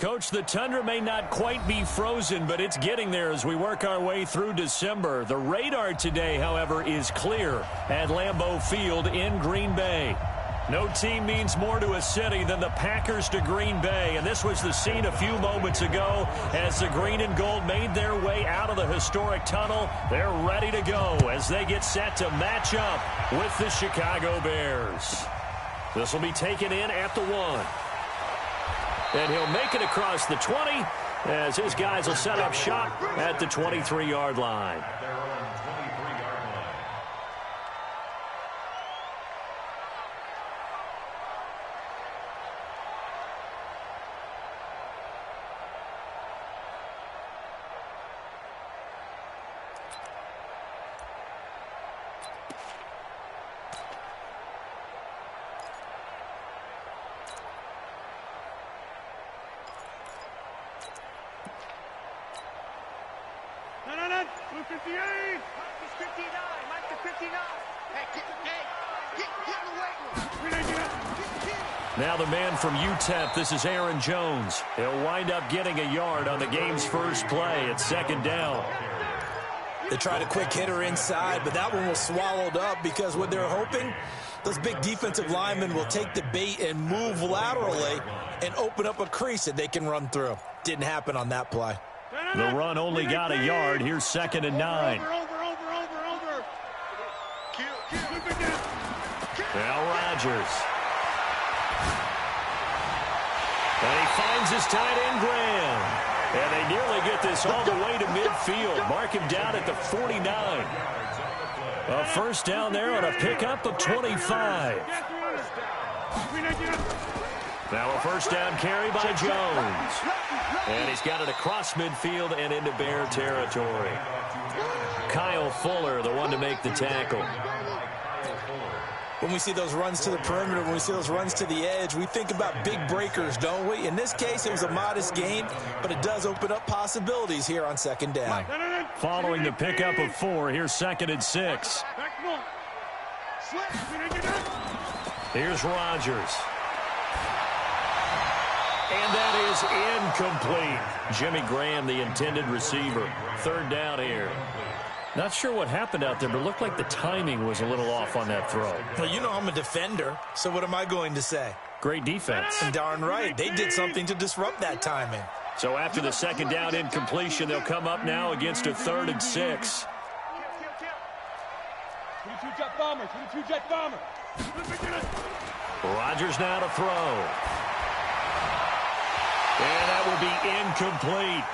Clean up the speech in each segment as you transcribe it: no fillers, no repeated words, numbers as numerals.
Coach, the tundra may not quite be frozen, but it's getting there as we work our way through December. The radar today, however, is clear at Lambeau Field in Green Bay. No team means more to a city than the Packers to Green Bay, and this was the scene a few moments ago as the green and gold made their way out of the historic tunnel. They're ready to go as they get set to match up with the Chicago Bears. This will be taken in at the 1. And he'll make it across the 20 as his guys will set up shop at the 23-yard line. Now the man from UTEP, this is Aaron Jones. He'll wind up getting a yard on the game's first play at 2nd down. They tried a quick hitter inside, but that one was swallowed up because what they're hoping, those big defensive linemen will take the bait and move laterally and open up a crease that they can run through. Didn't happen on that play. The run only got a yard. Here's 2nd and 9. Now Rodgers. And he finds his tight end, Graham. And they nearly get this all the way to midfield. Mark him down at the 49. A first down there on a pickup of 25. Now a first down carry by Jones. And he's got it across midfield and into Bear territory. Kyle Fuller, the one to make the tackle. When we see those runs to the perimeter, when we see those runs to the edge, we think about big breakers, don't we? In this case, it was a modest gain, but it does open up possibilities here on 2nd down. Following the pickup of 4, here's 2nd and 6. Here's Rodgers. And that is incomplete. Jimmy Graham, the intended receiver. 3rd down here. Not sure what happened out there, but it looked like the timing was a little off on that throw. Well, you know I'm a defender, so what am I going to say? Great defense. And darn right. They did something to disrupt that timing. So after the 2nd down incompletion, they'll come up now against a 3rd and 6. 22-jet bomber, 22-jet bomber. Rodgers now to throw. And that will be incomplete.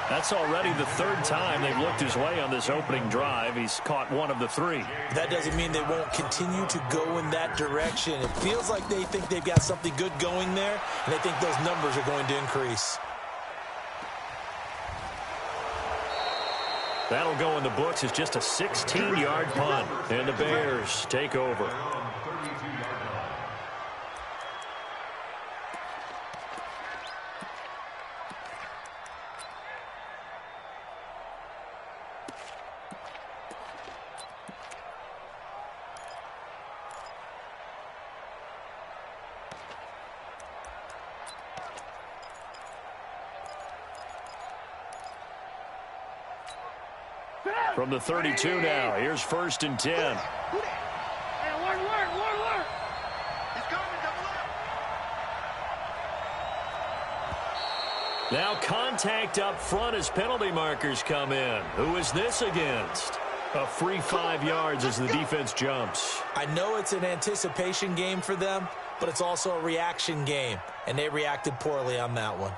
That's already the 3rd time they've looked his way on this opening drive. He's caught 1 of the 3. That doesn't mean they won't continue to go in that direction. It feels like they think they've got something good going there, and they think those numbers are going to increase. That'll go in the books as just a 16-yard punt. And the Bears take over. From the 32 now, here's 1st and 10. Now contact up front as penalty markers come in. Who is this against? A free 5 yards as the defense jumps. I know it's an anticipation game for them, but it's also a reaction game, and they reacted poorly on that one.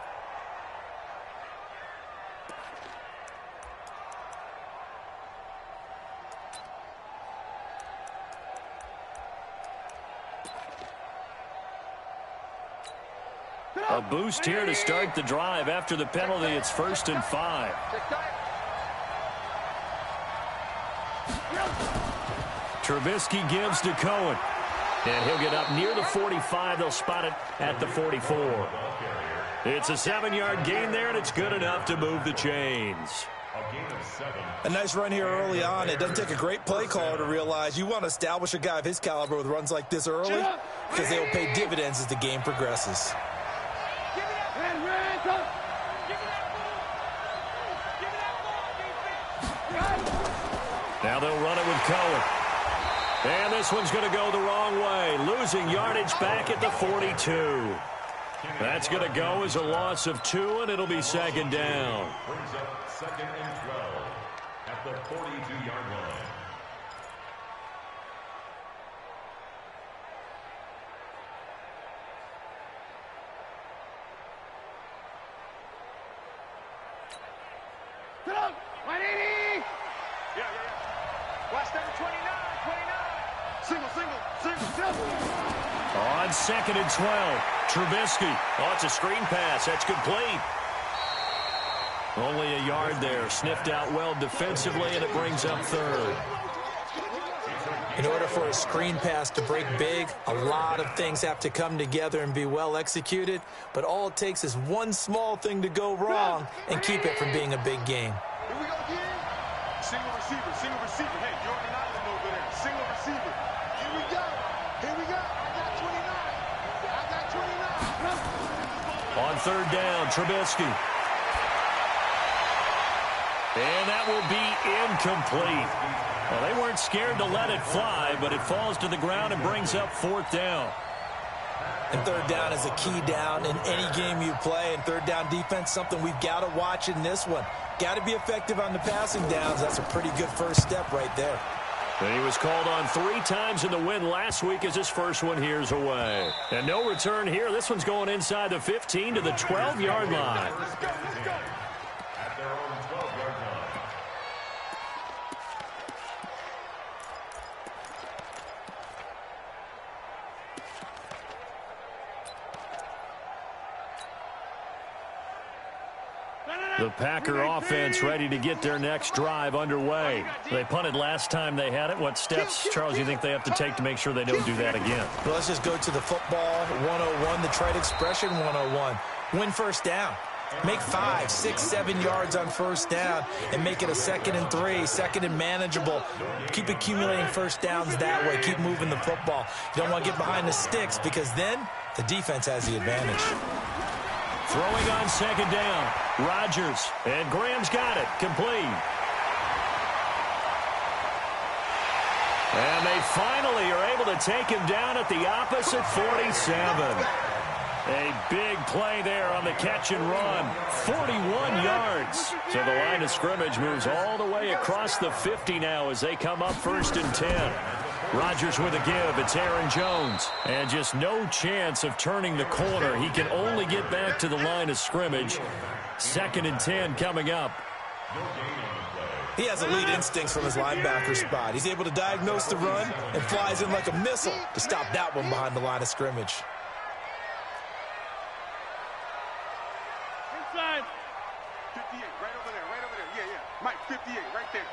A boost here to start the drive. After the penalty, it's 1st and 5. Trubisky gives to Cohen. And he'll get up near the 45. They'll spot it at the 44. It's a 7-yard gain there, and it's good enough to move the chains. A nice run here early on. It doesn't take a great play caller to realize you want to establish a guy of his caliber with runs like this early because they will pay dividends as the game progresses. Now they'll run it with Cohen. And this one's going to go the wrong way, losing yardage back at the 42. That's going to go as a loss of 2, and it'll be second down. Brings up 2nd and 12 at the 42-yard line. Get up! 180! Yeah. Watch number 29. Single. On 2nd and 12, Trubisky. Oh, it's a screen pass. That's complete. Only a yard there. Sniffed out well defensively, and it brings up 3rd. In order for a screen pass to break big, a lot of things have to come together and be well executed, but all it takes is one small thing to go wrong and keep it from being a big game. Here we go again. Single receiver. Hey, you're on an island over there. Single receiver. Here we go. I got 29. On 3rd down, Trubisky. And that will be incomplete. Well, they weren't scared to let it fly, but it falls to the ground and brings up 4th down. And 3rd down is a key down in any game you play, and 3rd down defense, something we've got to watch in this one. Got to be effective on the passing downs. That's a pretty good first step right there. And he was called on 3 times in the win last week as his first one here's away. And no return here. This one's going inside the 15 to the 12-yard line. At their own 12-yard line. The Packer offense ready to get their next drive underway. They punted last time they had it. What steps, Charles, you think they have to take to make sure they don't do that again? Well, let's just go to the football 101, the trade expression 101. Win first down. Make 5, 6, 7 yards on first down and make it a 2nd and 3, 2nd and manageable. Keep accumulating first downs that way. Keep moving the football. You don't want to get behind the sticks because then the defense has the advantage. Throwing on 2nd down, Rodgers, and Graham's got it, complete. And they finally are able to take him down at the opposite 47. A big play there on the catch and run, 41 yards. So the line of scrimmage moves all the way across the 50 now as they come up 1st and 10. Rodgers with a give. It's Aaron Jones. And just no chance of turning the corner. He can only get back to the line of scrimmage. 2nd and 10 coming up. He has elite instincts from his linebacker spot. He's able to diagnose the run and flies in like a missile to stop that one behind the line of scrimmage. Inside. 58, right over there. Yeah. Mike, 58, right there.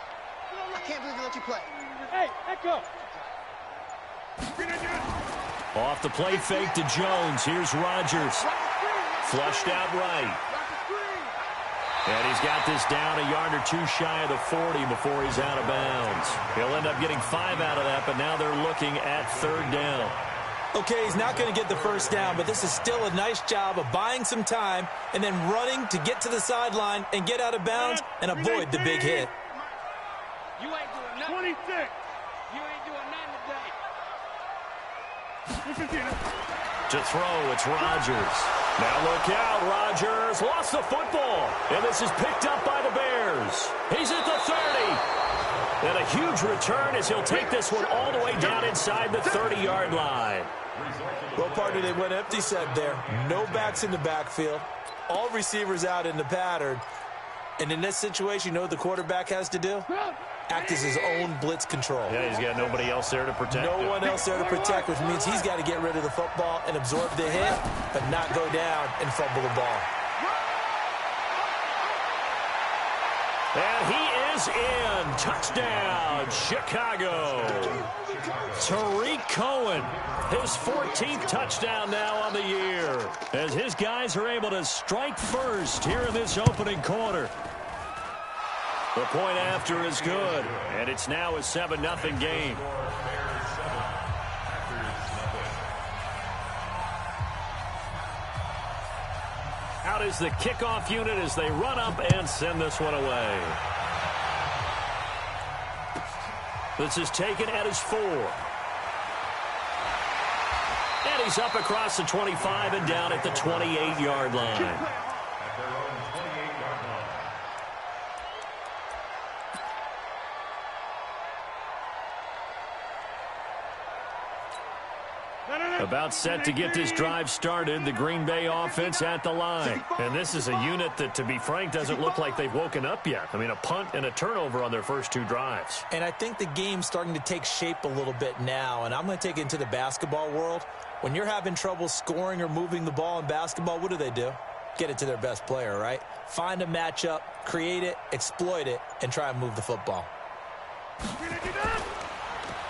I can't believe they let you play. Hey, Echo. Off the play fake to Jones. Here's Rodgers. Flushed out right. And he's got this down a yard or 2 shy of the 40 before he's out of bounds. He'll end up getting 5 out of that, but now they're looking at 3rd down. Okay, he's not going to get the first down, but this is still a nice job of buying some time and then running to get to the sideline and get out of bounds and avoid the big hit. You ain't doing nothing. 26. You ain't doing nothing today. To throw, it's Rodgers. Now look out, Rodgers lost the football. And this is picked up by the Bears. He's at the 30. And a huge return as he'll take this one all the way down inside the 30-yard line. Well, partner, they went empty set there. No backs in the backfield. All receivers out in the pattern. And in this situation, you know what the quarterback has to do? Act as his own blitz control. Yeah, he's got nobody else there to protect No him. one else there to protect, which means he's got to get rid of the football and absorb the hit, but not go down and fumble the ball. And he is in. Touchdown, Chicago. Tariq Cohen, his 14th touchdown now on the year, as his guys are able to strike first here in this opening quarter. The point after is good, and it's now a 7-0 game. Out is the kickoff unit as they run up and send this one away. This is taken at his 4. And he's up across the 25 and down at the 28-yard line. At their own 28-yard line. About set to get this drive started, the Green Bay offense at the line. And this is a unit that, to be frank, doesn't look like they've woken up yet. I mean, a punt and a turnover on their first 2 drives. And I think the game's starting to take shape a little bit now, and I'm going to take it into the basketball world. When you're having trouble scoring or moving the ball in basketball, what do? Get it to their best player, right? Find a matchup, create it, exploit it, and try and move the football.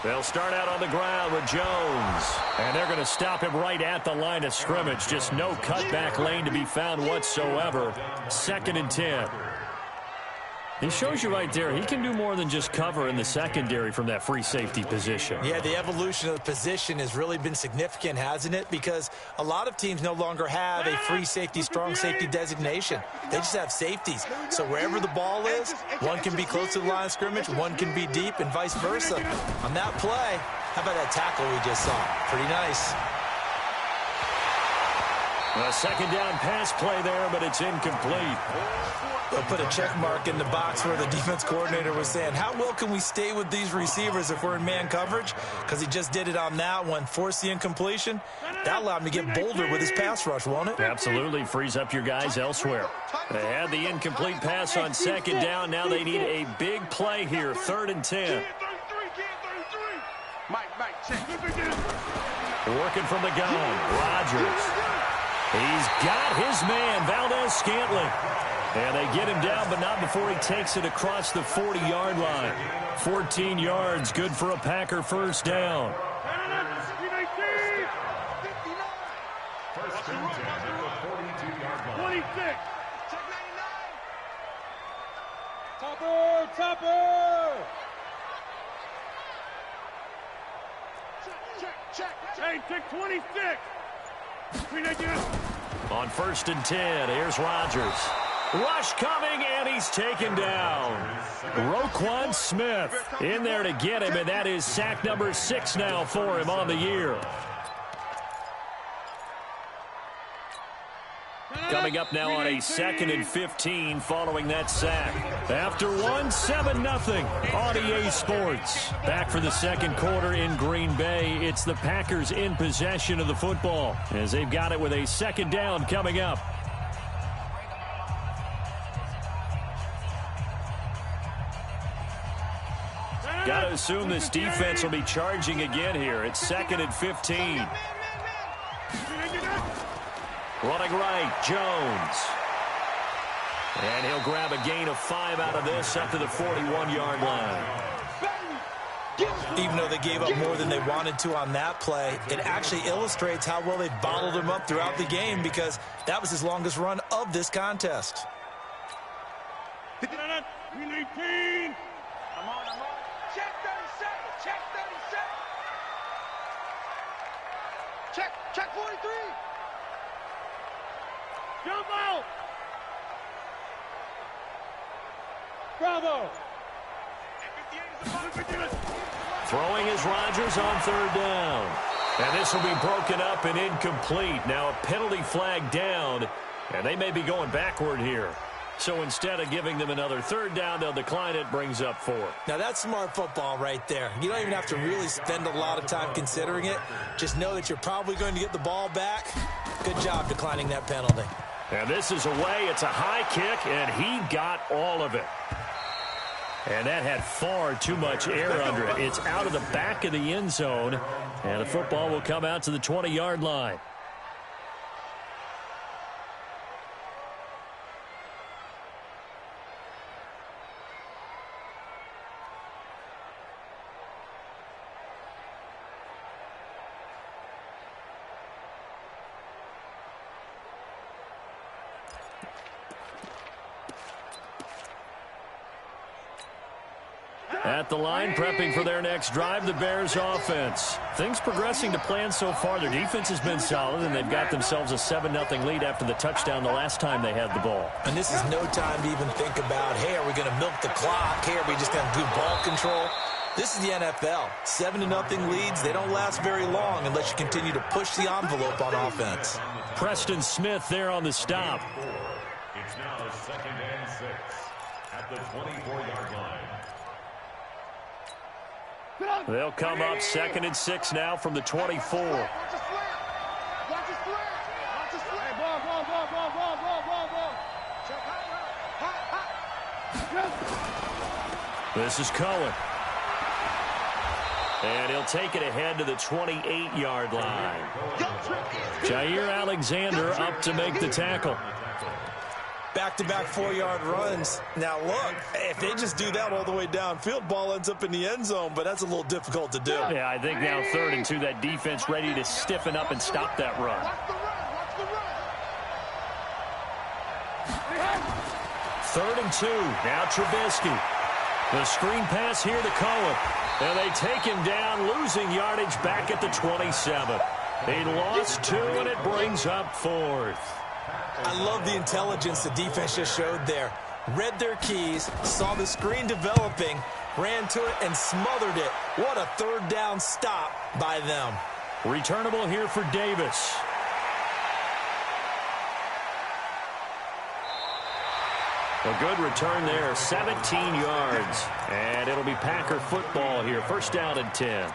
They'll start out on the ground with Jones. And they're going to stop him right at the line of scrimmage. Just no cutback lane to be found whatsoever. 2nd and 10. He shows you right there, he can do more than just cover in the secondary from that free safety position. Yeah, the evolution of the position has really been significant, hasn't it? Because a lot of teams no longer have a free safety, strong safety designation. They just have safeties. So wherever the ball is, one can be close to the line of scrimmage, one can be deep, and vice versa. On that play, how about that tackle we just saw? Pretty nice. A 2nd down pass play there, but it's incomplete. They'll put a check mark in the box where the defense coordinator was saying, how well can we stay with these receivers if we're in man coverage? Because he just did it on that one. Force the incompletion. That allowed him to get bolder with his pass rush, won't it? Absolutely. Frees up your guys elsewhere. They had the incomplete pass on 2nd down. Now they need a big play here. 3rd and 10. Working from the gun. Rodgers. He's got his man, Valdez-Scantling. And they get him down, but not before he takes it across the 40-yard line. 14 yards, good for a Packer first down. First and 10 at the 42-yard line. 26. Topper. Check. Hey, check 26. On 1st and 10, here's Rodgers. Rush coming, and he's taken down. Roquan Smith in there to get him, and that is sack number 6 now for him on the year. Coming up now on a 2nd and 15 following that sack. After 1, 7-0 on EA Sports. Back for the 2nd quarter in Green Bay. It's the Packers in possession of the football as they've got it with a 2nd down coming up. Got to assume this defense will be charging again here. It's 2nd and 15. Running right, Jones. And he'll grab a gain of 5 out of this up to the 41-yard line. Even though they gave up more than they wanted to on that play, it actually illustrates how well they bottled him up throughout the game because that was his longest run of this contest. 19. I'm on. Check 37. Check 43. Jump out! Bravo! Throwing is Rodgers on 3rd down. And this will be broken up and incomplete. Now a penalty flag down, and they may be going backward here. So instead of giving them another 3rd down, they'll decline it, brings up 4. Now that's smart football right there. You don't even have to really spend a lot of time considering it. Just know that you're probably going to get the ball back. Good job declining that penalty. And this is away. It's a high kick, and he got all of it. And that had far too much air under it. It's out of the back of the end zone, and the football will come out to the 20-yard line. At the line, prepping for their next drive, the Bears offense. Things progressing to plan so far. Their defense has been solid, and they've got themselves a 7-0 lead after the touchdown the last time they had the ball. And this is no time to even think about, hey, are we going to milk the clock? Hey, are we just going to do ball control? This is the NFL. 7-0 leads, they don't last very long unless you continue to push the envelope on offense. Preston Smith there on the stop. It's now 2nd and 6 at the 24-yard line. They'll come up 2nd and 6 now from the 24. Watch his slant. Watch his slant. Watch his slant. Hey, ball. Check hot. This is Cohen. And he'll take it ahead to the 28-yard line. Jair Alexander up to make the tackle. Back-to-back 4-yard runs. Now, look, if they just do that all the way downfield, ball ends up in the end zone, but that's a little difficult to do. Yeah, I think now 3rd and 2, that defense ready to stiffen up and stop that run. Watch the run. 3rd and 2, now Trubisky. The screen pass here to Cohen. And they take him down, losing yardage back at the 27. They lost 2, and it brings up 4th. I love the intelligence the defense just showed there. Read their keys, saw the screen developing, ran to it, and smothered it. What a 3rd down stop by them. Returnable here for Davis. A good return there, 17 yards. And it'll be Packer football here, 1st down and 10.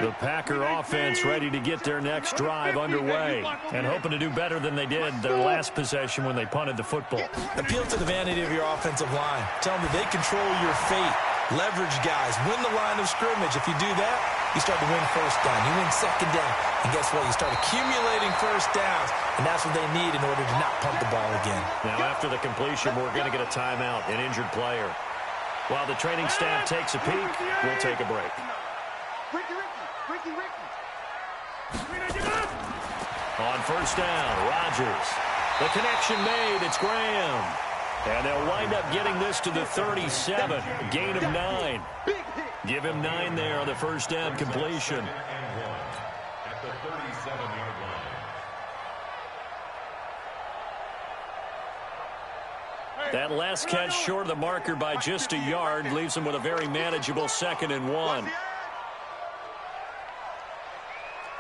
The Packer offense ready to get their next drive underway and hoping to do better than they did their last possession when they punted the football. Appeal to the vanity of your offensive line. Tell them that they control your fate. Leverage guys. Win the line of scrimmage. If you do that, you start to win 1st down. You win 2nd down. And guess what? You start accumulating 1st downs. And that's what they need in order to not punt the ball again. Now, after the completion, we're going to get a timeout, an injured player. While the training staff takes a peek, we'll take a break. Ricky. On 1st down, Rodgers. The connection made. It's Graham. And they'll wind up getting this to the 37. Gain of 9. Give him 9 there on the 1st down completion. At the 37-yard line. That last catch short of the marker by just a yard leaves them with a very manageable 2nd and 1.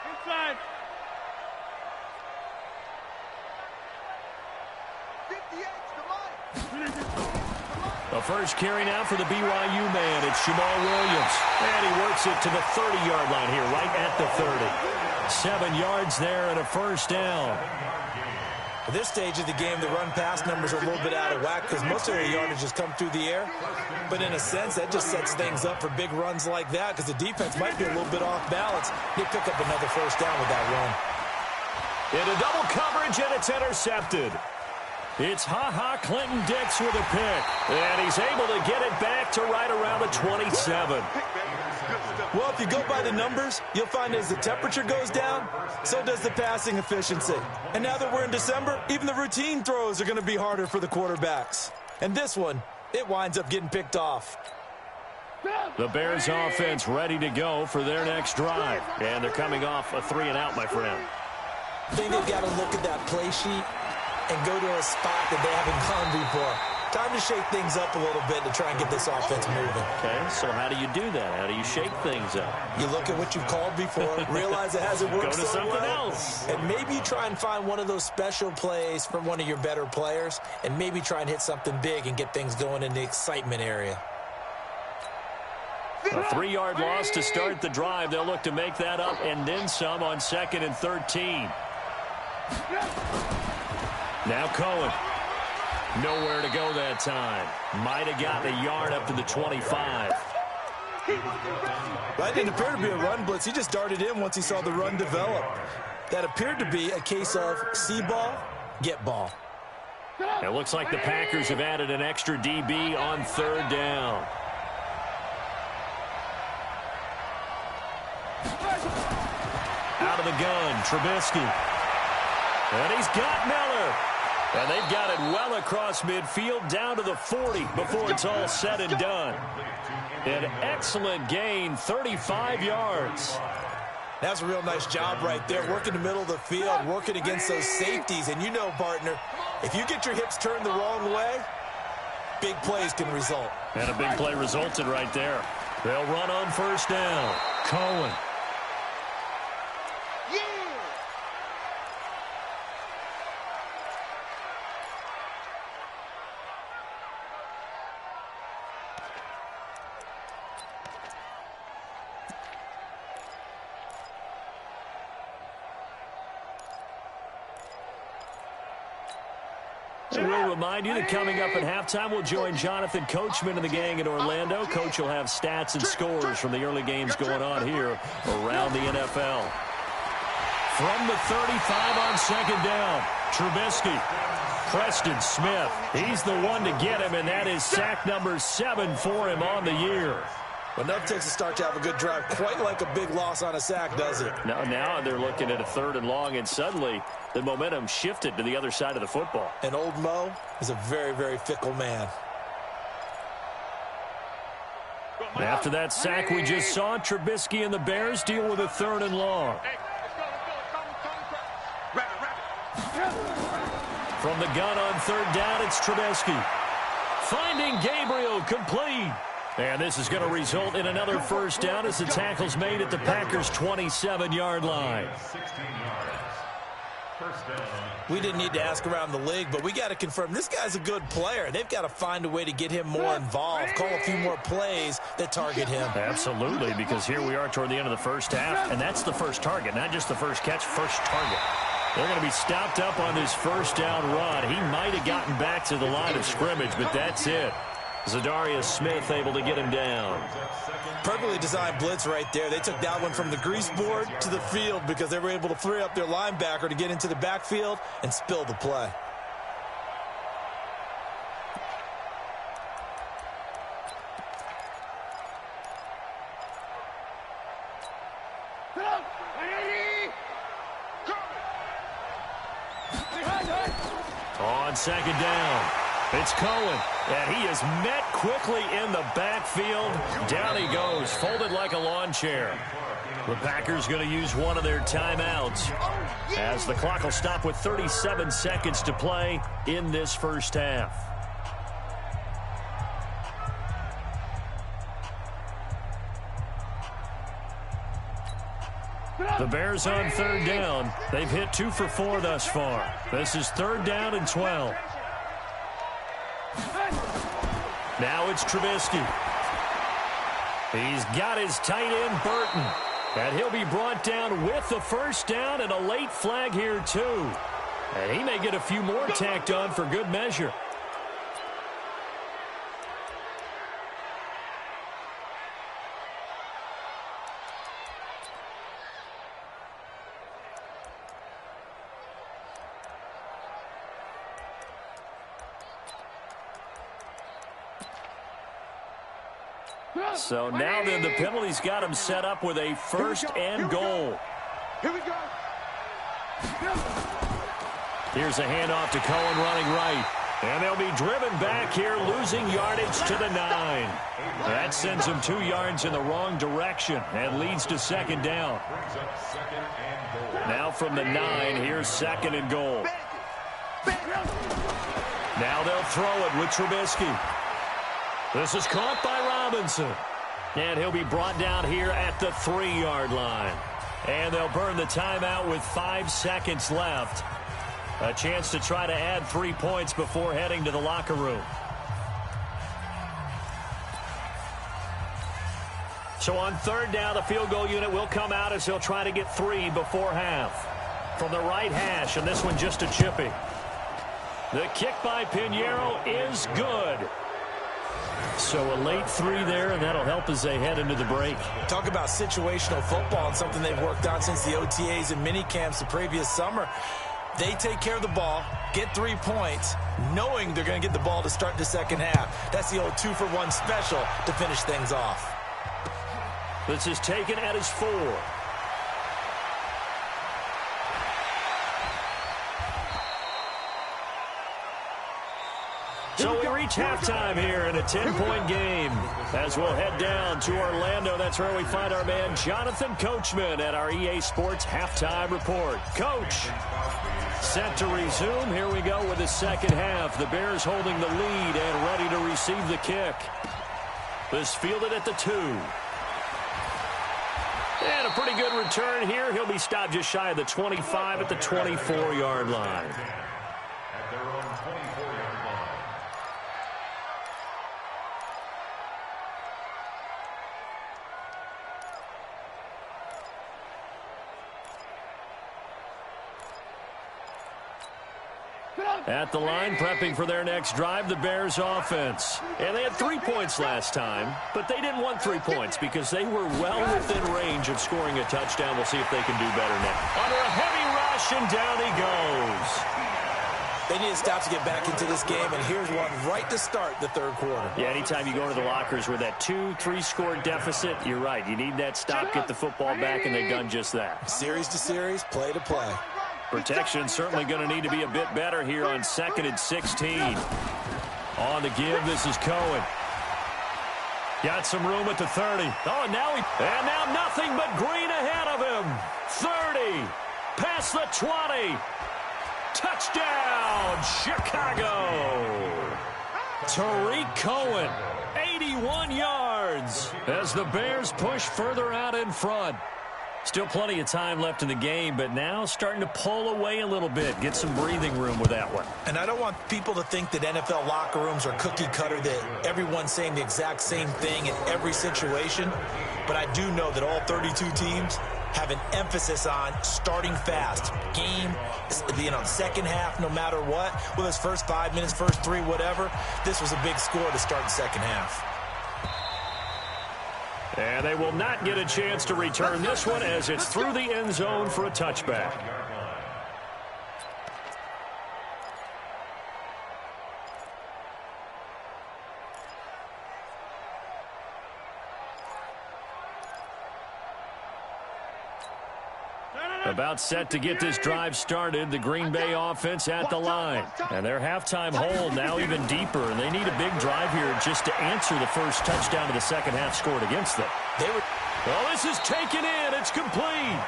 Inside. 58, The first carry now for the BYU man. It's Jamal Williams. And he works it to the 30-yard line here, right at the 30. 7 yards there and a 1st down. At this stage of the game, the run-pass numbers are a little bit out of whack because most of their yardage has come through the air. But in a sense, that just sets things up for big runs like that because the defense might be a little bit off balance. They pick up another 1st down with that run. Into double coverage, and it's intercepted. It's Clinton-Dix with a pick. And he's able to get it back to right around the 27. Well, if you go by the numbers, you'll find as the temperature goes down, so does the passing efficiency. And now that we're in December, even the routine throws are going to be harder for the quarterbacks. And this one, it winds up getting picked off. The Bears offense ready to go for their next drive. And they're coming off a 3-and-out, my friend. I think they've got to look at that play sheet and go to a spot that they haven't gone before. Time to shake things up a little bit to try and get this offense moving. Okay, so how do you do that? How do you shake things up? You look at what you've called before, realize it hasn't worked Go to so something well, else. and maybe you try and find one of those special plays from one of your better players, and maybe try and hit something big and get things going in the excitement area. A 3-yard loss to start the drive. They'll look to make that up and then some on 2nd and 13. Now Cohen. Nowhere to go that time. Might have gotten a yard up to the 25. That didn't appear to be a run blitz. He just darted in once he saw the run develop. That appeared to be a case of see ball, get ball. It looks like the Packers have added an extra DB on 3rd down. Out of the gun, Trubisky. And he's got Miller. And they've got it well across midfield down to the 40 before it's all said and done. An excellent gain, 35 yards. That's a real nice job right there, working the middle of the field, working against those safeties. And you know, partner, if you get your hips turned the wrong way, big plays can result. And a big play resulted right there. They'll run on first down. Cohen. We'll remind you that coming up at halftime, we'll join Jonathan Coachman and the gang in Orlando. Coach will have stats and scores from the early games going on here around the NFL. From the 35 on second down, Trubisky. Preston Smith, he's the one to get him, and that is sack number 7 for him on the year. Enough takes a start to have a good drive, quite like a big loss on a sack, does it? Now they're looking at a 3rd and long, and suddenly the momentum shifted to the other side of the football. And old Mo is a very, very fickle man. After that sack we just saw, Trubisky and the Bears deal with a 3rd and long. From the gun on 3rd down, it's Trubisky. Finding Gabriel, complete. And this is going to result in another first down as the tackle's made at the Packers' 27-yard line. We didn't need to ask around the league, but we got to confirm this guy's a good player. They've got to find a way to get him more involved, call a few more plays that target him. Absolutely, because here we are toward the end of the first half, and that's the first target, not just the first catch, first target. They're going to be stopped up on this first down run. He might have gotten back to the line of scrimmage, but that's it. Zadarius Smith able to get him down. Perfectly designed blitz right there. They took that one from the grease board to the field because they were able to free up their linebacker to get into the backfield and spill the play. On second down, it's Cohen, and he is met quickly in the backfield. Down he goes, folded like a lawn chair. The Packers going to use one of their timeouts as the clock will stop with 37 seconds to play in this first half. The Bears on 3rd down. They've hit 2 for 4 thus far. This is 3rd down and 12. Now it's Trubisky. He's got his tight end, Burton. And he'll be brought down with the first down and a late flag here, too. And he may get a few more tacked on for good measure. So now then the penalty's got him set up with a 1st and goal. Here we go. Here's a handoff to Cohen running right. And they'll be driven back here, losing yardage to the 9. That sends them 2 yards in the wrong direction and leads to 2nd down. Now from the 9, here's 2nd and goal. Now they'll throw it with Trubisky. This is caught by Robinson. And he'll be brought down here at the 3-yard line. And they'll burn the timeout with 5 seconds left. A chance to try to add 3 points before heading to the locker room. So on 3rd down, the field goal unit will come out as he'll try to get 3 before half. From the right hash, and this one just a chippy. The kick by Pinheiro is good. So a late 3 there, and that'll help as they head into the break. Talk about situational football and something they've worked on since the OTAs and mini camps the previous summer. They take care of the ball, get 3 points, knowing they're going to get the ball to start the second half. That's the old 2-for-1 special to finish things off. This is taken at his 4. So we reach halftime here in a 10-point game. As we'll head down to Orlando, that's where we find our man Jonathan Coachman at our EA Sports Halftime Report. Coach, set to resume. Here we go with the second half. The Bears holding the lead and ready to receive the kick. This fielded at the 2. And a pretty good return here. He'll be stopped just shy of the 25 at the 24-yard line. At their own 24-yard line. At the line, prepping for their next drive, the Bears offense. And they had 3 points last time, but they didn't want 3 points because they were well within range of scoring a touchdown. We'll see if they can do better now. Under a heavy rush, and down he goes. They need to stop to get back into this game, and here's one right to start the third quarter. Yeah, anytime you go into the lockers with that 2-3 score deficit, you're right. You need that stop, get the football back, and they've done just that. Series to series, play to play. Protection certainly going to need to be a bit better here on 2nd and 16. On the give, this is Cohen. Got some room at the 30. Oh, and now nothing but green ahead of him. 30, past the 20. Touchdown, Chicago. Tariq Cohen, 81 yards as the Bears push further out in front. Still plenty of time left in the game, but now starting to pull away a little bit. Get some breathing room with that one. And I don't want people to think that NFL locker rooms are cookie cutter, that everyone's saying the exact same thing in every situation. But I do know that all 32 teams have an emphasis on starting fast. Game, second half, no matter what. Whether it's first 5 minutes, first 3, whatever. This was a big score to start the second half. And they will not get a chance to return this one as it's through the end zone for a touchback. About set to get this drive started, the Green Bay offense at the line. And their halftime hold now even deeper, and they need a big drive here just to answer the first touchdown of the second half scored against them. Well, this is taken in. It's complete.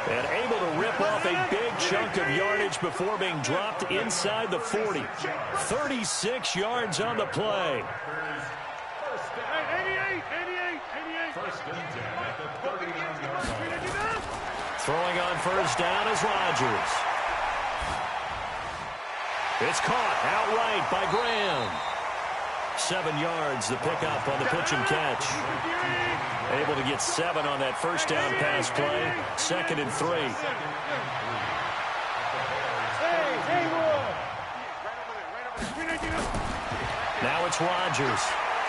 And able to rip off a big chunk of yardage before being dropped inside the 40. 36 yards on the play. First and 10 at the 39-yard line. Throwing on first down is Rodgers. It's caught outright by Graham. 7 yards, the pickup on the pitch and catch. Able to get 7 on that first down pass play. 2nd and 3. Now it's Rodgers.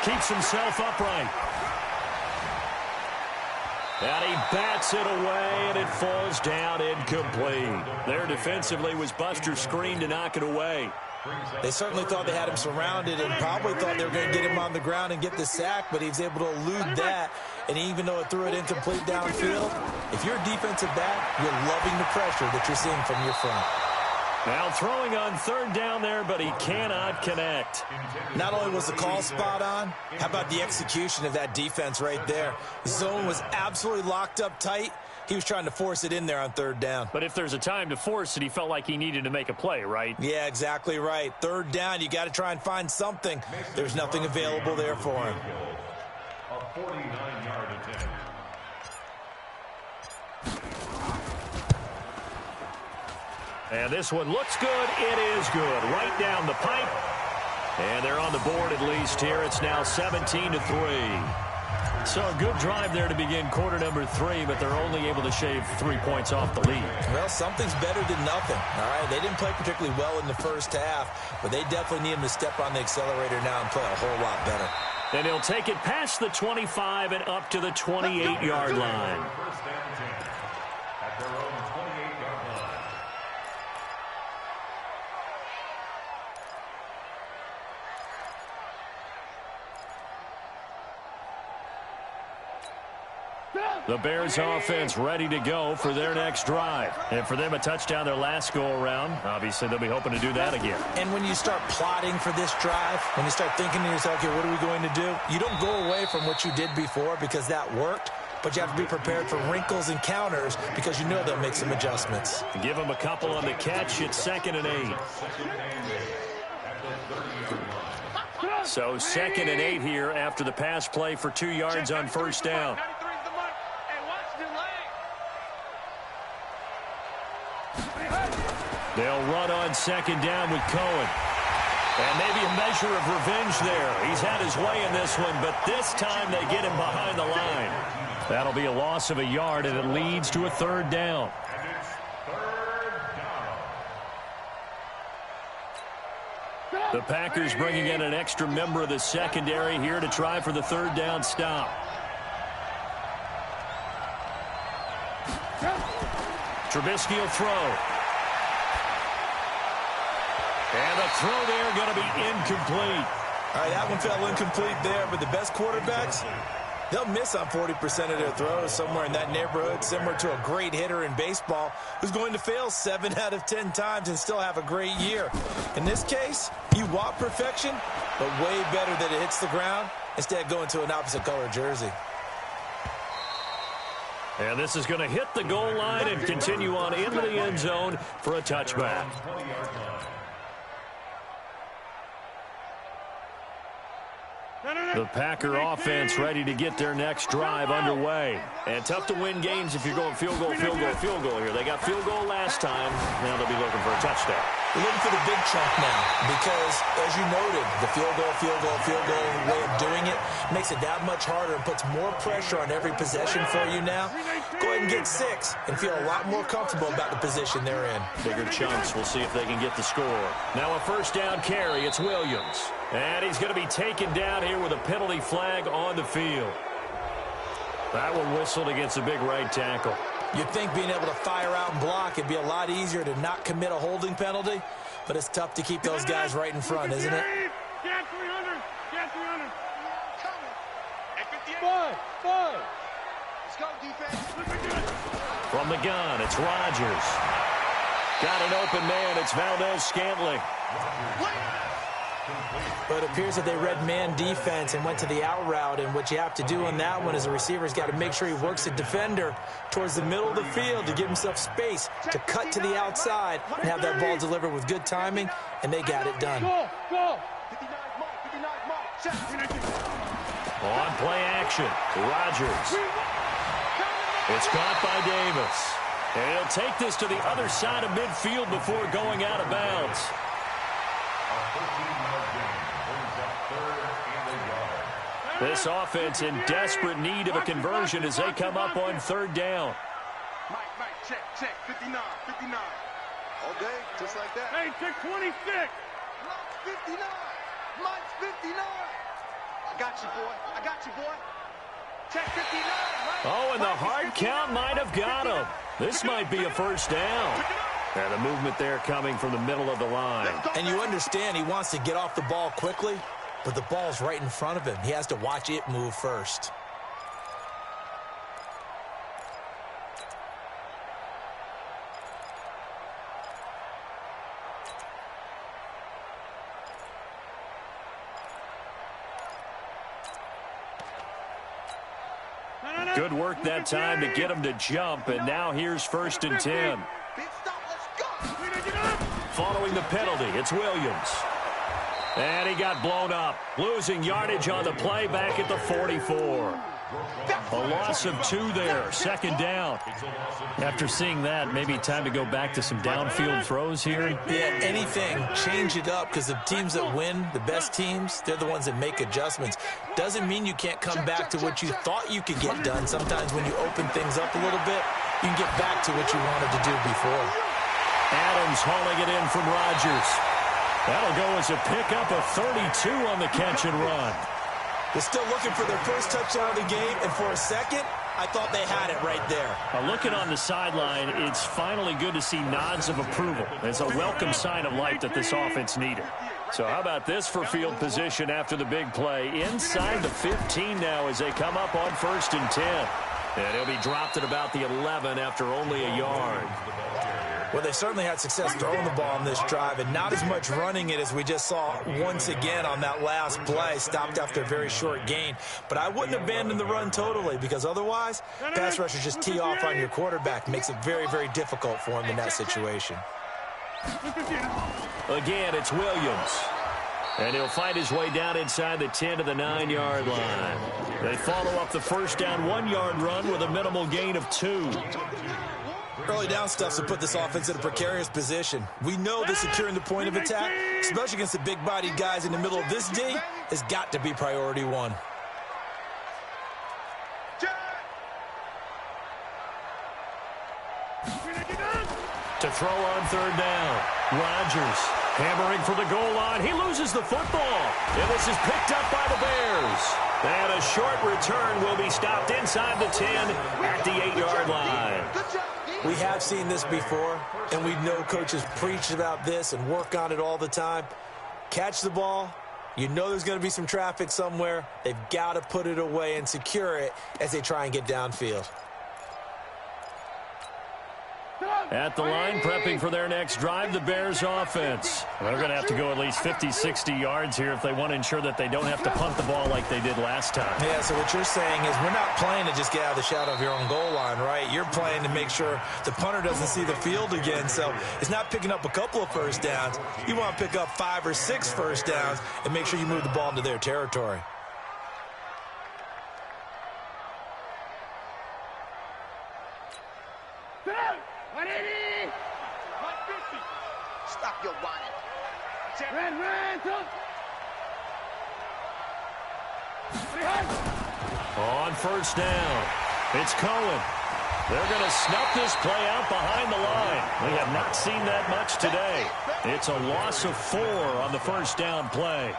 Keeps himself upright. And he bats it away, and it falls down incomplete. There defensively was Buster's screen to knock it away. They certainly thought they had him surrounded and probably thought they were going to get him on the ground and get the sack, but he was able to elude that. And even though it threw it incomplete downfield, if you're a defensive back, you're loving the pressure that you're seeing from your front. Now throwing on third down there, but he cannot connect. Not only was the call spot on, how about the execution of that defense right there? The zone was absolutely locked up tight. He was trying to force it in there on third down. But if there's a time to force it, he felt like he needed to make a play, right? Yeah, exactly right. Third down, you got to try and find something. There's nothing available there for him. A 49-yard attempt. And this one looks good. It is good. Right down the pipe. And they're on the board at least here. It's now 17-3. So a good drive there to begin quarter number 3, but they're only able to shave 3 points off the lead. Well, something's better than nothing. All right, they didn't play particularly well in the first half, but they definitely need him to step on the accelerator now and play a whole lot better. And he'll take it past the 25 and up to the 28-yard line. First and 10 at their own 28-yard line. The Bears offense ready to go for their next drive. And for them, a touchdown their last go-around. Obviously, they'll be hoping to do that again. And when you start plotting for this drive, when you start thinking to yourself, okay, what are we going to do? You don't go away from what you did before because that worked, but you have to be prepared for wrinkles and counters because you know they'll make some adjustments. Give them a couple on the catch. It's 2nd and 8. So 2nd and 8 here after the pass play for 2 yards on first down. They'll run on 2nd down with Cohen. And maybe a measure of revenge there. He's had his way in this one, but this time they get him behind the line. That'll be a loss of a yard, and it leads to a 3rd down. The Packers bringing in an extra member of the secondary here to try for the 3rd down stop. Trubisky will throw. And the throw there going to be incomplete. All right, that one fell incomplete there, but the best quarterbacks, they'll miss on 40% of their throws, somewhere in that neighborhood, similar to a great hitter in baseball who's going to fail 7 out of 10 times and still have a great year. In this case, you want perfection, but way better that it hits the ground instead of going to an opposite color jersey. And this is going to hit the goal line and continue on into the end zone for a touchback. The Packer offense ready to get their next drive underway. And tough to win games if you're going field goal, field goal, field goal here. They got field goal last time. Now they'll be looking for a touchdown. We're looking for the big chunk now because, as you noted, the field goal way of doing it makes it that much harder and puts more pressure on every possession for you now. Go ahead and get 6 and feel a lot more comfortable about the position they're in. Bigger chunks. We'll see if they can get the score. Now a first down carry. It's Williams. And he's going to be taken down here with a penalty flag on the field. That one whistled against a big right tackle. You'd think being able to fire out and block it'd be a lot easier to not commit a holding penalty, but it's tough to keep those guys right in front, isn't it? Get 300. Get 300. Five. Let's go, defense. From the gun, it's Rodgers. Got an open man. It's Valdez-Scantling. But it appears that they read man defense and went to the out route, and what you have to do on that one is the receiver's got to make sure he works the defender towards the middle of the field to give himself space to cut to the outside and have that ball delivered with good timing, and they got it done. Go. 59 mark. Check. On play action, Rodgers. It's caught by Davis. And he'll take this to the other side of midfield before going out of bounds. This offense in desperate need of a conversion as they come up on 3rd down. Mike, check. 59. All day, just like that. Hey, check 26. Mike's 59. Mike's 59. I got you, boy. Check 59. Oh, and the hard count might have got him. This might be a first down. And the movement there coming from the middle of the line. And you understand he wants to get off the ball quickly, but the ball's right in front of him. He has to watch it move first. Good work that time to get him to jump, and now here's 1st and 10. Following the penalty, it's Williams. And he got blown up, losing yardage on the play back at the 44. A loss of 2 there, 2nd down. After seeing that, maybe time to go back to some downfield throws here. Yeah, anything. Change it up because the teams that win, the best teams, they're the ones that make adjustments. Doesn't mean you can't come back to what you thought you could get done. Sometimes when you open things up a little bit, you can get back to what you wanted to do before. Adams hauling it in from Rodgers. That'll go as a pickup of 32 on the catch and run. They're still looking for their first touchdown of the game, and for a second, I thought they had it right there. Looking on the sideline, it's finally good to see nods of approval. It's a welcome sign of life that this offense needed. So how about this for field position after the big play? Inside the 15 now as they come up on 1st and 10. And he'll be dropped at about the 11 after only a yard. Well, they certainly had success throwing the ball on this drive and not as much running it as we just saw once again on that last play. Stopped after a very short gain. But I wouldn't abandon the run totally because otherwise, pass rushers just tee off on your quarterback. Makes it very, very difficult for him in that situation. Again, it's Williams. And he'll fight his way down inside the 10 to the 9-yard line. They follow up the first down 1-yard run with a minimal gain of 2. Early down stuff to put this offense in a precarious position. We know that securing the point of attack, especially against the big-bodied guys in the middle of this D, has got to be priority one. To throw on third down, Rodgers hammering for the goal line. He loses the football, and this is picked up by the Bears. And a short return will be stopped inside the 10 at the 8-yard line. We have seen this before, and we know coaches preach about this and work on it all the time. Catch the ball. You know there's going to be some traffic somewhere. They've got to put it away and secure it as they try and get downfield. At the line, prepping for their next drive, the Bears offense. They're going to have to go at least 50, 60 yards here if they want to ensure that they don't have to punt the ball like they did last time. Yeah, so what you're saying is we're not playing to just get out of the shadow of your own goal line, right? You're playing to make sure the punter doesn't see the field again. So it's not picking up a couple of first downs. You want to pick up 5 or 6 first downs and make sure you move the ball into their territory. Stop your whining. On first down, it's Cohen. They're going to snuff this play out behind the line. We have not seen that much today. It's a loss of 4 on the first down play.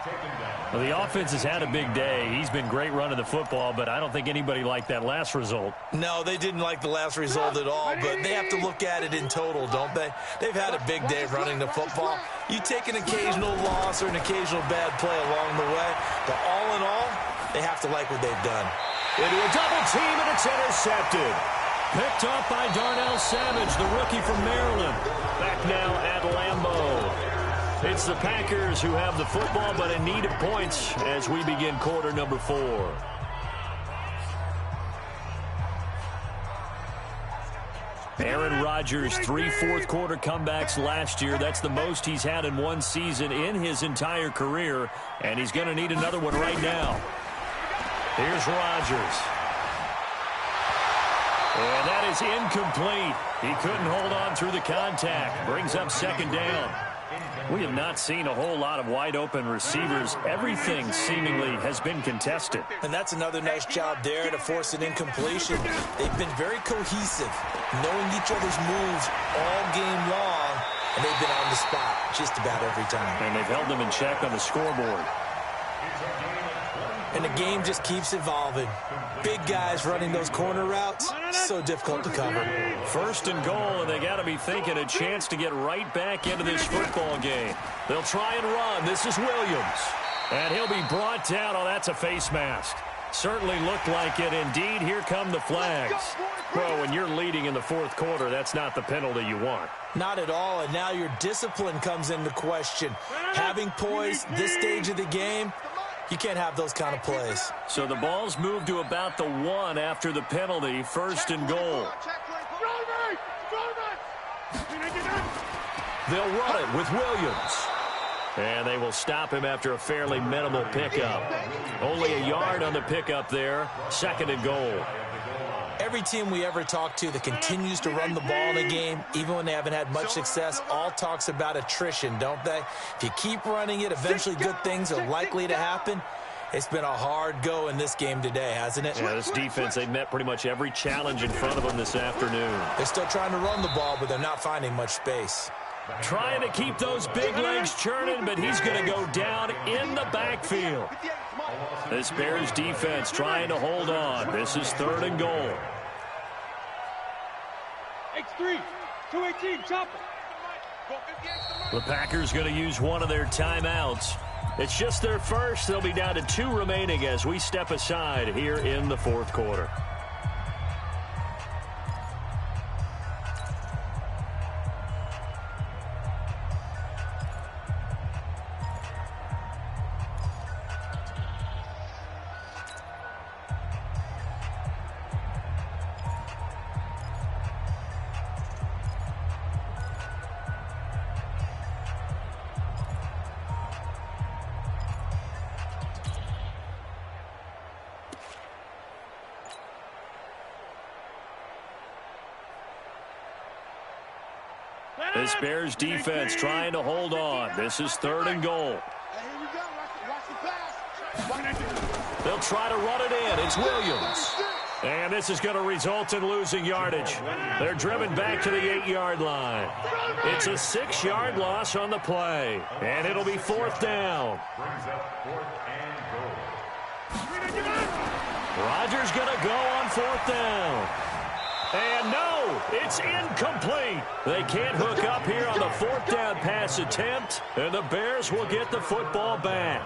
Well, the offense has had a big day. He's been great running the football, but I don't think anybody liked that last result. No, they didn't like the last result at all, but they have to look at it in total, don't they? They've had a big day running the football. You take an occasional loss or an occasional bad play along the way, but all in all, they have to like what they've done. Into a double team, and it's intercepted. Picked up by Darnell Savage, the rookie from Maryland. Back now at Lambeau. It's the Packers who have the football, but in need of points as we begin quarter number 4. Aaron Rodgers, 3 fourth-quarter comebacks last year. That's the most he's had in one season in his entire career, and he's going to need another one right now. Here's Rodgers. And that is incomplete. He couldn't hold on through the contact. Brings up second down. We have not seen a whole lot of wide-open receivers. Everything seemingly has been contested. And that's another nice job there to force an incompletion. They've been very cohesive, knowing each other's moves all game long, and they've been on the spot just about every time. And they've held them in check on the scoreboard. And the game just keeps evolving. Big guys running those corner routes, so difficult to cover. First and goal, and they got to be thinking a chance to get right back into this football game. They'll try and run. This is Williams. And he'll be brought down. Oh, that's a face mask. Certainly looked like it. Indeed, here come the flags. Well, when you're leading in the fourth quarter, that's not the penalty you want. Not at all, and now your discipline comes into question. Having poise this stage of the game, you can't have those kind of plays. So the ball's moved to about the 1 after the penalty, first and goal. They'll run it with Williams. And they will stop him after a fairly minimal pickup. Only a yard on the pickup there, second and goal. Every team we ever talk to that continues to run the ball in a game, even when they haven't had much success, all talks about attrition, don't they? If you keep running it, eventually good things are likely to happen. It's been a hard go in this game today, hasn't it? Yeah, this defense, they met pretty much every challenge in front of them this afternoon. They're still trying to run the ball, but they're not finding much space. Trying to keep those big legs churning, but he's going to go down in the backfield. This Bears defense trying to hold on. This is third and goal. X3, 218, chopper. The Packers going to use one of their timeouts. It's just their first. They'll be down to 2 remaining as we step aside here in the fourth quarter. This Bears defense trying to hold on. This is 3rd and goal. They'll try to run it in. It's Williams. And this is going to result in losing yardage. They're driven back to the 8-yard line. It's a 6-yard loss on the play. And it'll be 4th down. Rodgers going to go on 4th down. And no, it's incomplete. They can't hook up here on the 4th down pass attempt. And the Bears will get the football back.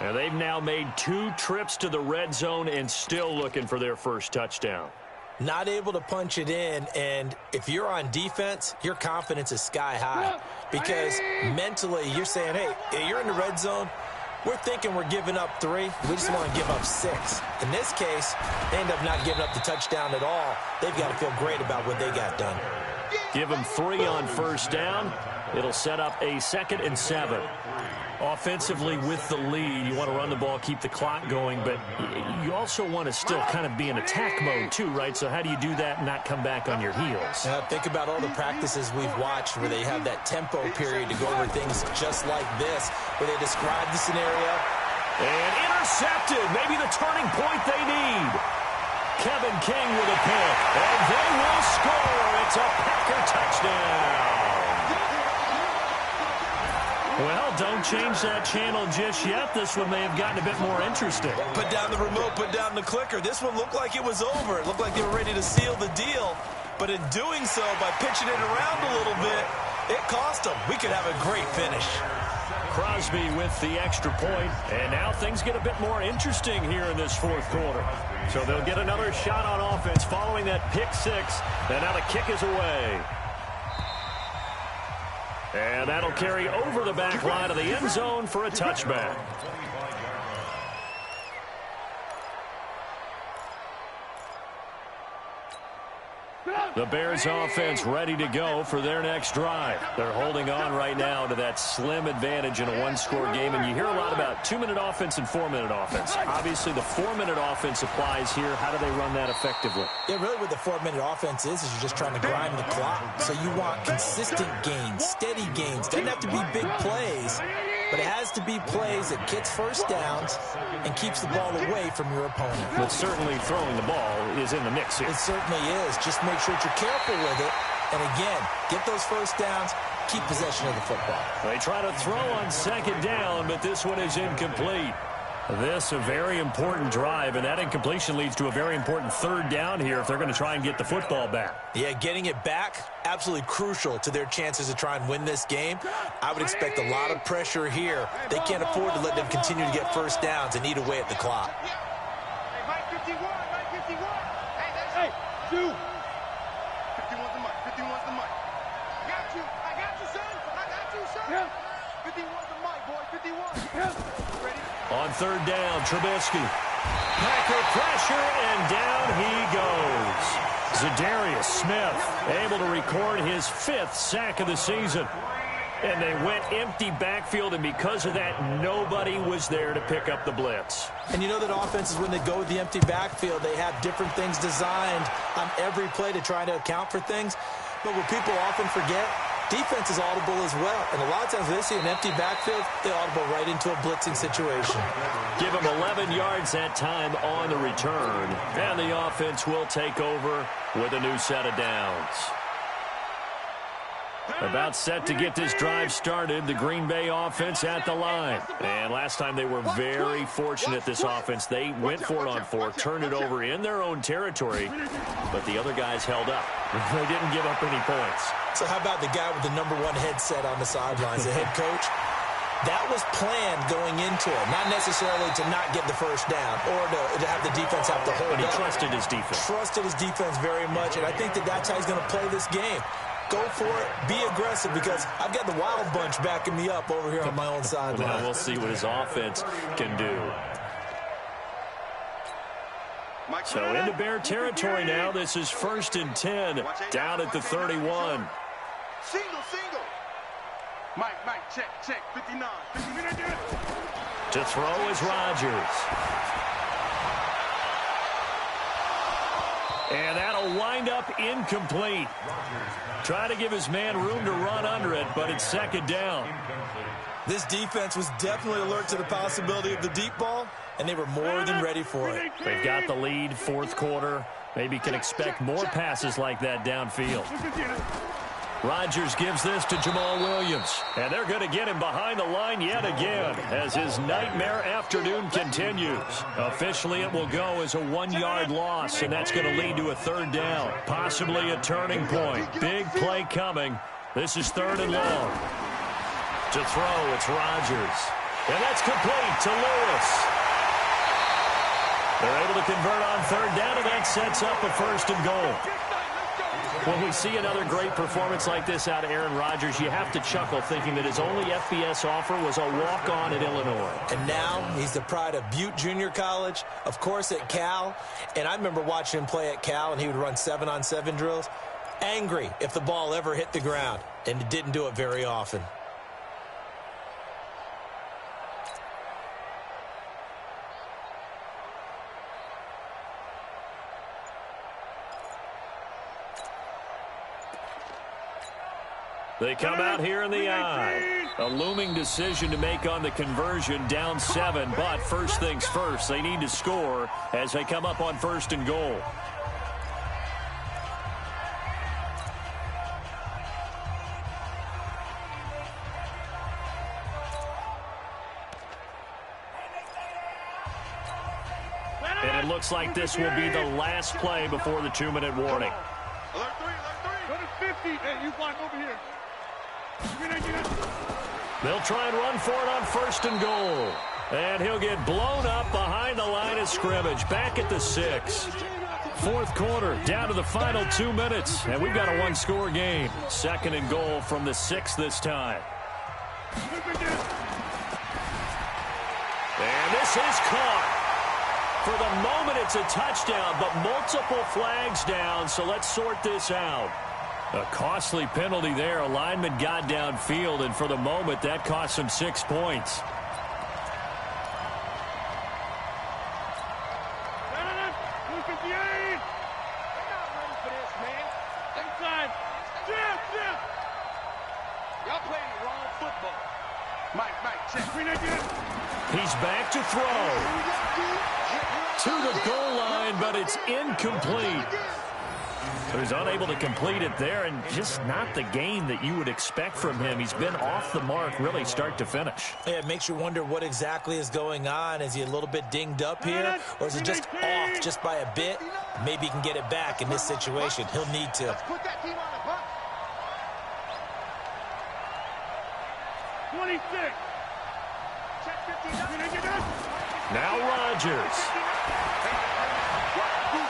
And they've now made 2 trips to the red zone and still looking for their first touchdown. Not able to punch it in, and if you're on defense, your confidence is sky high. Because mentally, you're saying, hey, you're in the red zone. We're thinking we're giving up 3. We just want to give up 6. In this case, they end up not giving up the touchdown at all. They've got to feel great about what they got done. Give them 3 on first down. It'll set up a 2nd and 7. Offensively, with the lead, you want to run the ball, keep the clock going, but you also want to still kind of be in attack mode too, right? So how do you do that and not come back on your heels? Think about all the practices we've watched where they have that tempo period to go over things just like this, where they describe the scenario. And intercepted, maybe the turning point they need. Kevin King with a pick, and they will score. It's a Packer touchdown. Well, don't change that channel just yet. This one may have gotten a bit more interesting. Put down the remote, put down the clicker. This one looked like it was over. It looked like they were ready to seal the deal. But in doing so, by pitching it around a little bit, it cost them. We could have a great finish. Crosby with the extra point, and now things get a bit more interesting here in this 4th quarter. So they'll get another shot on offense following that pick 6, and now the kick is away. And that'll carry over the back line of the end zone for a touchback. The Bears offense ready to go for their next drive. They're holding on right now to that slim advantage in a 1-score game, and you hear a lot about 2-minute offense and 4-minute offense. Obviously, the 4-minute offense applies here. How do they run that effectively? Yeah, really what the 4-minute offense is you're just trying to grind the clock. So you want consistent gains, steady gains. Doesn't have to be big plays, but it has to be plays that gets first downs and keeps the ball away from your opponent. But certainly throwing the ball is in the mix here. It certainly is. Just make sure that you're careful with it. And again, get those first downs, keep possession of the football. They try to throw on 2nd down, but this one is incomplete. This a very important drive, and that incompletion leads to a very important 3rd down here if they're going to try and get the football back. Yeah, getting it back, absolutely crucial to their chances to try and win this game. I would expect a lot of pressure here. They can't afford to let them continue to get first downs and eat away at the clock. Hey, Mike 51, Mike 51. Hey, that's Hey, 2. 51's the mic, 51's the mic. I got you, son. I got you, son. Yeah. 51's the mic, boy, 51. Yeah. Ready? On 3rd down, Trubisky. Packer pressure, and down he goes. Zadarius Smith able to record his 5th sack of the season. And they went empty backfield, and because of that, nobody was there to pick up the blitz. And you know that offenses, when they go with the empty backfield, they have different things designed on every play to try to account for things. But what people often forget, defense is audible as well. And a lot of times when they see an empty backfield, they audible right into a blitzing situation. Give them 11 yards that time on the return. And the offense will take over with a new set of downs. About set to get this drive started, the Green Bay offense at the line. And last time they were very fortunate, this offense. They went for it on 4, turned it over in their own territory, but the other guys held up. They didn't give up any points. So how about the guy with the #1 headset on the sidelines, the head coach? That was planned going into it, not necessarily to not get the first down or to have the defense have to hold up. But he trusted his defense. Trusted his defense very much, and I think that that's how he's going to play this game. Go for it. Be aggressive, because I've got the Wild Bunch backing me up over here on my own sideline. Now we'll see what his offense can do. So into Bear territory now. This is 1st and 10, down at the 31. Single. Mike, check, 59. To throw is Rodgers. And that'll that'll wind up incomplete. Try to give his man room to run under it, but it's second down. This defense was definitely alert to the possibility of the deep ball, and they were more than ready for it. They've got the lead, fourth quarter. Maybe can expect more passes like that downfield. Rodgers gives this to Jamal Williams. And they're going to get him behind the line yet again as his nightmare afternoon continues. Officially, it will go as a 1-yard loss, and that's going to lead to a third down. Possibly a turning point. Big play coming. This is third and long. To throw, it's Rodgers. And that's complete to Lewis. They're able to convert on third down, and that sets up a first and goal. When we see another great performance like this out of Aaron Rodgers, you have to chuckle thinking that his only FBS offer was a walk-on at Illinois. And now he's the pride of Butte Junior College, of course at Cal. And I remember watching him play at Cal, and he would run 7-on-7 drills. Angry if the ball ever hit the ground, and it didn't do it very often. They come out here in the eye. A looming decision to make on the conversion, down 7. But first things first, they need to score as they come up on first and goal. And it looks like this will be the last play before the 2-minute warning. Alert 3, alert 3. Go to 50. Hey, you block over here. They'll try and run for it on first and goal. And he'll get blown up behind the line of scrimmage. Back at the 6. Fourth quarter, down to the final 2 minutes. And we've got a 1-score game. Second and goal from the 6 this time. And this is caught. For the moment, it's a touchdown, but multiple flags down, so let's sort this out. A costly penalty there. A lineman got downfield, and for the moment, that cost him 6 points. Y'all playing the wrong football. Mike, check. He's back to throw. To the goal line, but it's incomplete. So he's unable to complete it there, and just not the game that you would expect from him. He's been off the mark really start to finish. Yeah, it makes you wonder what exactly is going on. Is he a little bit dinged up here, or is it just off just by a bit? Maybe he can get it back in this situation. He'll need to. Put that team on the bus. 26. Check 59. Now Rodgers.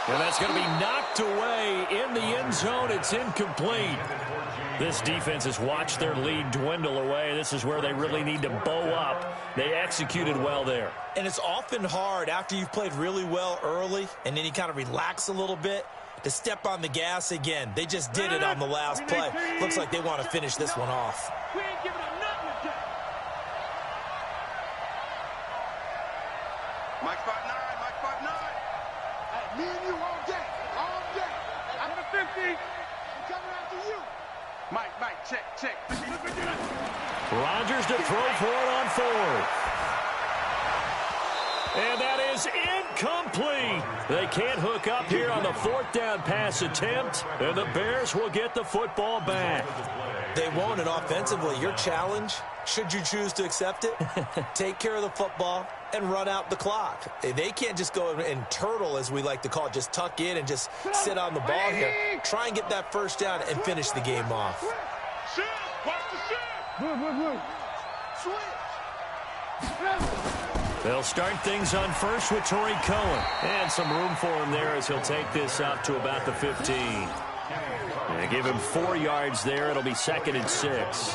And that's going to be knocked away in the end zone. It's incomplete. This defense has watched their lead dwindle away. This is where they really need to bow up. They executed well there. And it's often hard after you've played really well early and then you kind of relax a little bit to step on the gas again. They just did it on the last play. Looks like they want to finish this one off. We ain't giving up nothing with that. Mike 5'9", Mike 5'9". Me and you all day. All day. I'm the 50. I'm coming after you. Mike, check. Rodgers to throw for it on 4th. And that is incomplete. They can't hook up here on the 4th down pass attempt, and the Bears will get the football back. They won't, and offensively, your challenge, should you choose to accept it, take care of the football and run out the clock. They can't just go and turtle, as we like to call it, just tuck in and just sit on the ball here. Try and get that first down and finish the game off. Shift, watch the shift. Blue. Switch. They'll start things on first with Torrey Cohen. And some room for him there as he'll take this out to about the 15. And give him 4 yards there. It'll be 2nd and 6.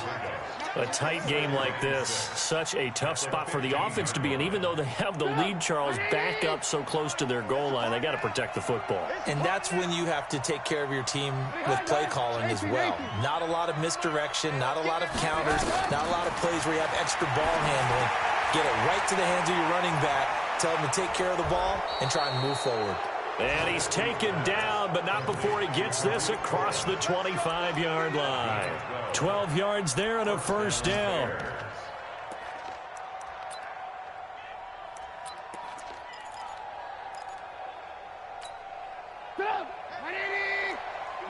A tight game like this, such a tough spot for the offense to be in. Even though they have the lead, Charles, back up so close to their goal line, they got to protect the football. And that's when you have to take care of your team with play calling as well. Not a lot of misdirection, not a lot of counters, not a lot of plays where you have extra ball handling. Get it right to the hands of your running back. Tell them to take care of the ball and try and move forward. And he's taken down, but not before he gets this across the 25-yard line. 12 yards there and a first down.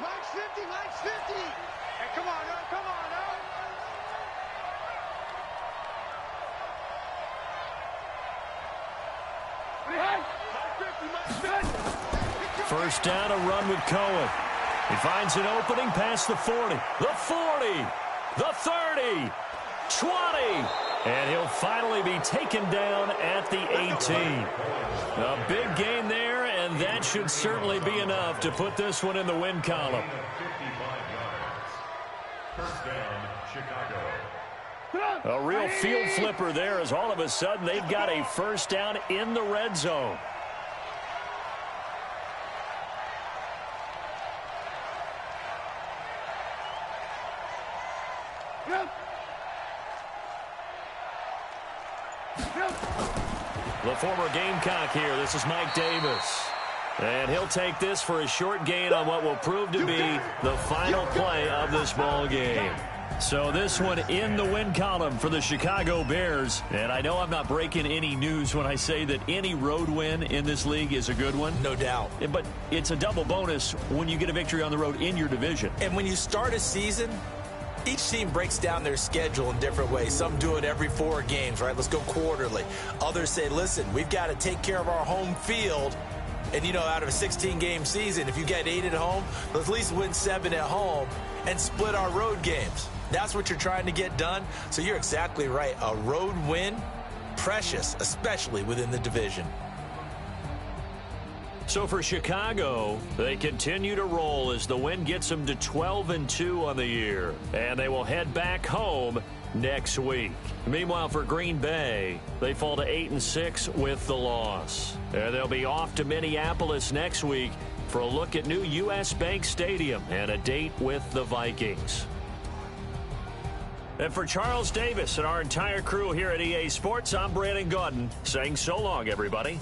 Mike's 50, Mike's 50. Hey, come on, now, come on, now. First down, a run with Cohen. He finds an opening past the 40, the 40, the 30, 20, and he'll finally be taken down at the 18. A big gain there, and that should certainly be enough to put this one in the win column. 55 yards. First down, Chicago. A real field flipper there, as all of a sudden they've got a first down in the red zone. The former Gamecock here. This is Mike Davis. And he'll take this for a short gain on what will prove to be the final play of this ball game. So this one in the win column for the Chicago Bears. And I know I'm not breaking any news when I say that any road win in this league is a good one. No doubt. But it's a double bonus when you get a victory on the road in your division. And when you start a season, each team breaks down their schedule in different ways. Some do it every 4 games, right? Let's go quarterly. Others say, listen, we've got to take care of our home field. And, you know, out of a 16-game season, if you get 8 at home, let's at least win 7 at home and split our road games. That's what you're trying to get done. So you're exactly right. A road win, precious, especially within the division. So for Chicago, they continue to roll as the win gets them to 12-2 on the year. And they will head back home next week. Meanwhile, for Green Bay, they fall to 8-6 with the loss. And they'll be off to Minneapolis next week for a look at new U.S. Bank Stadium and a date with the Vikings. And for Charles Davis and our entire crew here at EA Sports, I'm Brandon Gaudin saying so long, everybody.